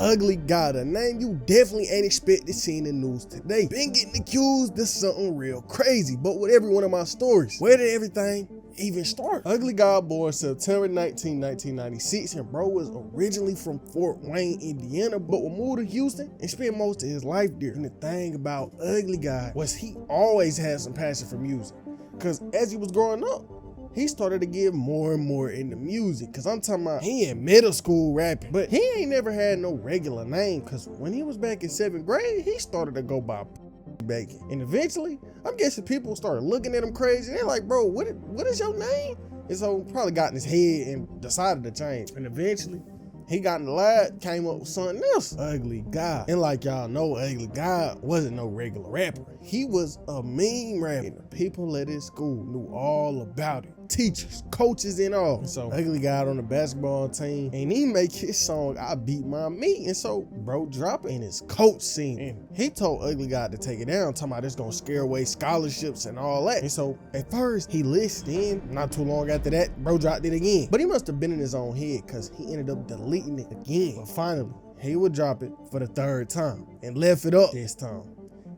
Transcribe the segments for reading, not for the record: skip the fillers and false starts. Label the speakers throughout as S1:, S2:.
S1: Ugly God, a name you definitely ain't expect to see in the news today. Been getting accused of something real crazy, but with every one of my stories, where did everything even start? Ugly God born September 19, 1996, and bro was originally from Fort Wayne, Indiana, but would move to Houston and spend most of his life there. And the thing about Ugly God was he always had some passion for music, because as he was growing up, he started to get more and more into music. Cause I'm talking about he in middle school rapping, but he ain't never had no regular name. Cause when he was back in 7th grade, he started to go by Bacon. And eventually, I'm guessing people started looking at him crazy. They're like, bro, what is your name? And so probably got in his head and decided to change. And eventually, he got in the lab, came up with something else. Ugly God. And like y'all know, Ugly God wasn't no regular rapper. He was a meme rapper. And the people at his school knew all about it. Teachers, coaches, and all. And so Ugly God on the basketball team, and he make his song I Beat My Meat. And so bro drop it, and his coach seen it. And he told Ugly God to take it down, talking about it's gonna scare away scholarships and all that. And so at first he listened, then not too long after that, bro dropped it again. But he must have been in his own head, because he ended up deleting it again. But finally he would drop it for the 3rd time and left it up this time,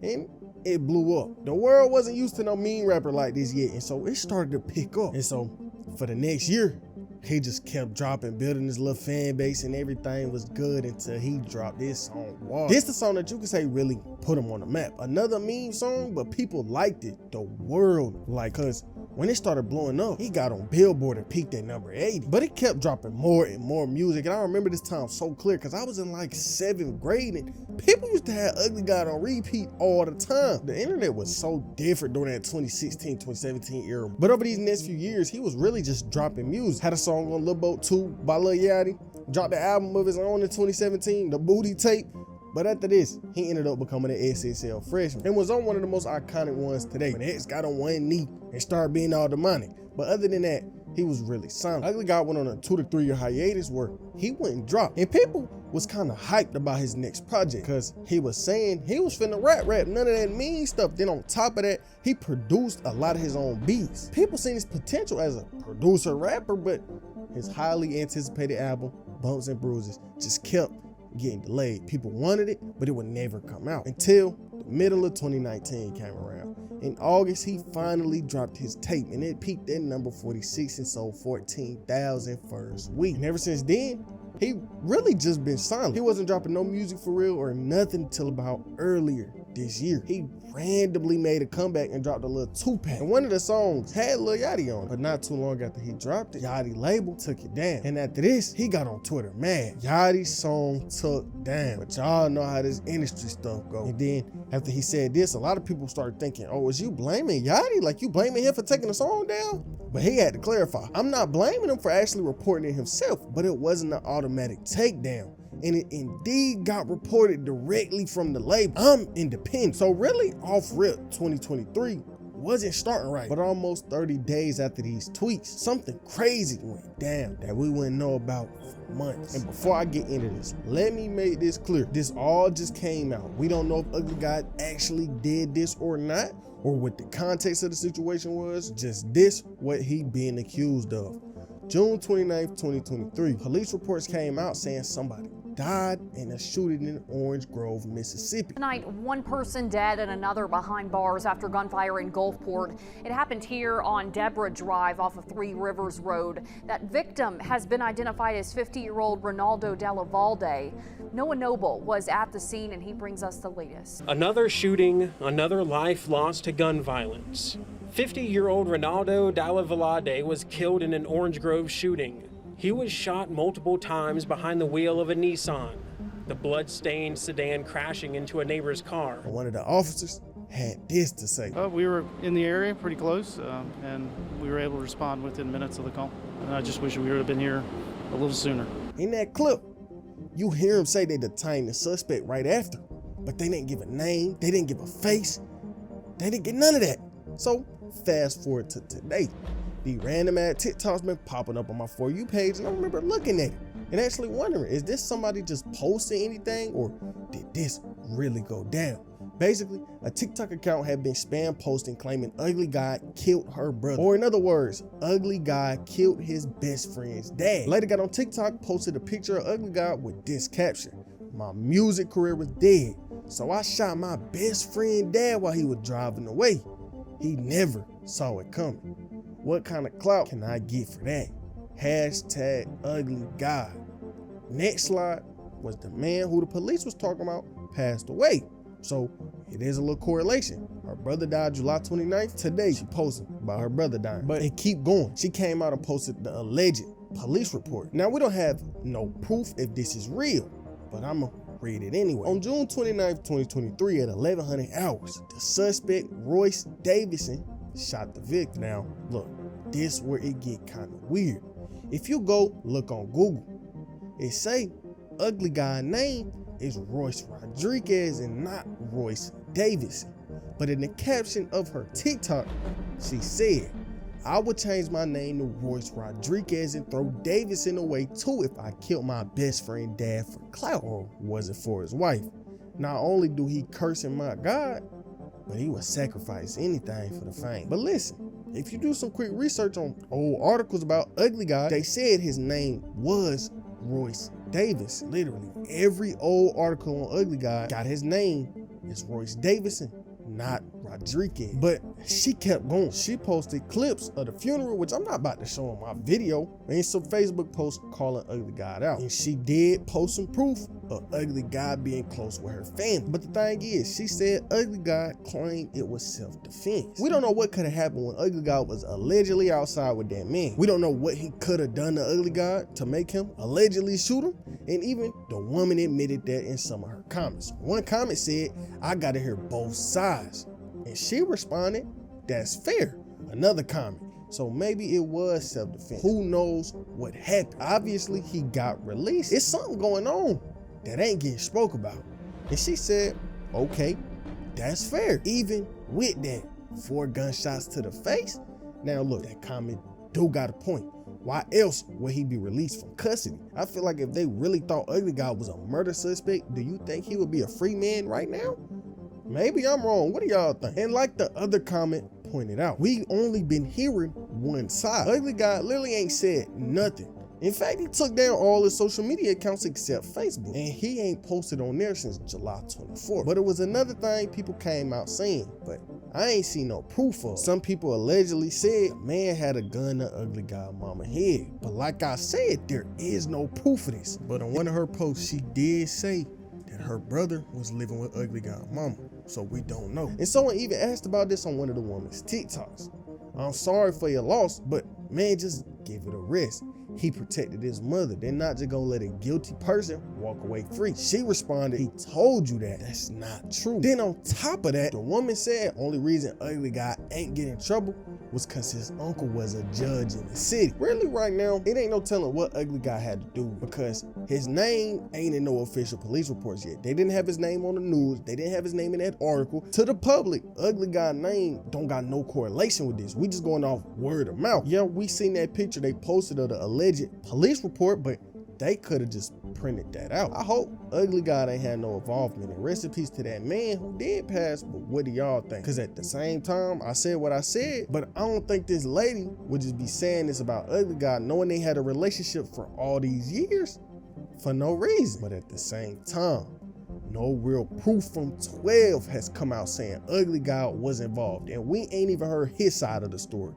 S1: and it blew up. The world wasn't used to no meme rapper like this yet, and so it started to pick up. And so for the next year, he just kept dropping, building his little fan base, and everything was good until he dropped this song, Wow. This the song that you could say really put him on the map. Another meme song, but people liked it. The world liked, cause when it started blowing up, he got on Billboard and peaked at number 80. But he kept dropping more and more music. And I remember this time so clear, because I was in like 7th grade and people used to have Ugly God on repeat all the time. The internet was so different during that 2016, 2017 era. But over these next few years, he was really just dropping music. Had a song on Lil Boat 2 by Lil Yachty. Dropped the album of his own in 2017, The Booty Tape. But after this, he ended up becoming an SSL freshman and was on one of the most iconic ones today, when X got on one knee and started being all demonic. But other than that, he was really silent. Ugly God went on a 2 to 3 year hiatus where he wouldn't drop, and people was kind of hyped about his next project, because he was saying he was finna rap, none of that mean stuff. Then on top of that, he produced a lot of his own beats. People seen his potential as a producer rapper, but his highly anticipated album, Bumps and Bruises, just kept getting delayed. People wanted it, but it would never come out until the middle of 2019 came around. In August, he finally dropped his tape, and it peaked at number 46 and sold 14,000 first week. And ever since then, he really just been silent. He wasn't dropping no music for real or nothing until about earlier this year. He randomly made a comeback and dropped a little 2-pack. And one of the songs had Lil Yachty on it. But not too long after he dropped it, Yachty label took it down. And after this, he got on Twitter mad. Yachty's song took down. But y'all know how this industry stuff go. And then after he said this, a lot of people started thinking, oh, is you blaming Yachty? Like you blaming him for taking the song down? But he had to clarify. I'm not blaming him for actually reporting it himself, but it wasn't an automatic takedown. And it indeed got reported directly from the label. I'm independent. So really, off rip, 2023 wasn't starting right. But almost 30 days after these tweets, something crazy went down that we wouldn't know about for months. And before I get into this, let me make this clear. This all just came out. We don't know if Ugly God actually did this or not, or what the context of the situation was. Just this, what he being accused of. June 29th, 2023, police reports came out saying somebody died in a shooting in Orange Grove, Mississippi.
S2: Tonight, one person dead and another behind bars after gunfire in Gulfport. It happened here on Deborah Drive off of 3 Rivers Road. That victim has been identified as 50-year-old Ronaldo Della Valde. Noah Noble was at the scene, and he brings us the latest.
S3: Another shooting, another life lost to gun violence. 50-year-old Ronaldo Della Valde was killed in an Orange Grove shooting. He was shot multiple times behind the wheel of a Nissan, the blood-stained sedan crashing into a neighbor's car.
S1: One of the officers had this to say.
S4: We were in the area pretty close, and we were able to respond within minutes of the call. And I just wish we would have been here a little sooner.
S1: In that clip, you hear him say they detained the suspect right after, but they didn't give a name, they didn't give a face, they didn't get none of that. So fast forward to today. The random ad TikToks been popping up on my For You page, and I remember looking at it and actually wondering, is this somebody just posting anything, or did this really go down? Basically, a TikTok account had been spam posting claiming Ugly God killed her brother. Or in other words, Ugly God killed his best friend's dad. Later got on TikTok, posted a picture of Ugly God with this caption: My music career was dead, so I shot my best friend dad while he was driving away. He never saw it coming. What kind of clout can I get for that? Hashtag ugly God. Next slide was the man who the police was talking about passed away. So it is a little correlation. Her brother died July 29th. Today she posted about her brother dying. But it keep going. She came out and posted the alleged police report. Now we don't have no proof if this is real, but I'ma read it anyway. On June 29th, 2023 at 1100 hours, the suspect Royce Davison shot the victim. Now look, this where it get kind of weird. If you go look on Google, it say ugly guy name is Royce Rodriguez and not Royce Davison. But in the caption of her TikTok, she said, I would change my name to Royce Rodriguez and throw Davison away too if I killed my best friend dad for clout, or was it for his wife? Not only do he cursing my God, but he would sacrifice anything for the fame. But listen, if you do some quick research on old articles about ugly guy, they said his name was Royce Davison. Literally every old article on ugly guy got his name is Royce Davison, not Rodriguez. But she kept going. She posted clips of the funeral, which I'm not about to show in my video, and some Facebook posts calling ugly guy out. And she did post some proof of ugly guy being close with her family. But the thing is, she said ugly guy claimed it was self-defense. We don't know what could have happened when ugly guy was allegedly outside with that man. We don't know what he could have done to ugly guy to make him allegedly shoot him. And even the woman admitted that in some of her comments. One comment said, I gotta hear both sides. And she responded, that's fair. Another comment, so maybe it was self-defense. Who knows what happened? Obviously, he got released. It's something going on that ain't getting spoke about. And she said, okay, that's fair. Even with that, 4 gunshots to the face. Now look, that comment do got a point. Why else would he be released from custody? I feel like if they really thought ugly guy was a murder suspect, do you think he would be a free man right now? Maybe I'm wrong. What do y'all think? And like the other comment pointed out, we only been hearing one side. Ugly guy literally ain't said nothing. In fact, he took down all his social media accounts except Facebook, and he ain't posted on there since July 24th. But it was another thing people came out saying, but I ain't seen no proof of. Some people allegedly said a man had a gun to ugly guy mama head. But like I said, there is no proof of this. But on one of her posts, she did say that her brother was living with ugly guy mama. So we don't know. And someone even asked about this on one of the woman's TikToks. I'm sorry for your loss, but man, just give it a rest. He protected his mother. They're not just gonna let a guilty person walk away free. She responded, he told you that. That's not true. Then on top of that, the woman said only reason ugly guy ain't getting in trouble was because his uncle was a judge in the city. Really right now, it ain't no telling what ugly guy had to do because his name ain't in no official police reports yet. They didn't have his name on the news. They didn't have his name in that article. To the public, ugly guy name don't got no correlation with this. We just going off word of mouth. Yeah, we seen that picture they posted of the alleged police report, but they could have just printed that out. I hope ugly guy ain't had no involvement. And rest in peace to that man who did pass, but what do y'all think? Because at the same time, I said what I said, but I don't think this lady would just be saying this about ugly guy knowing they had a relationship for all these years for no reason. But at the same time, no real proof from 12 has come out saying ugly guy was involved, and we ain't even heard his side of the story.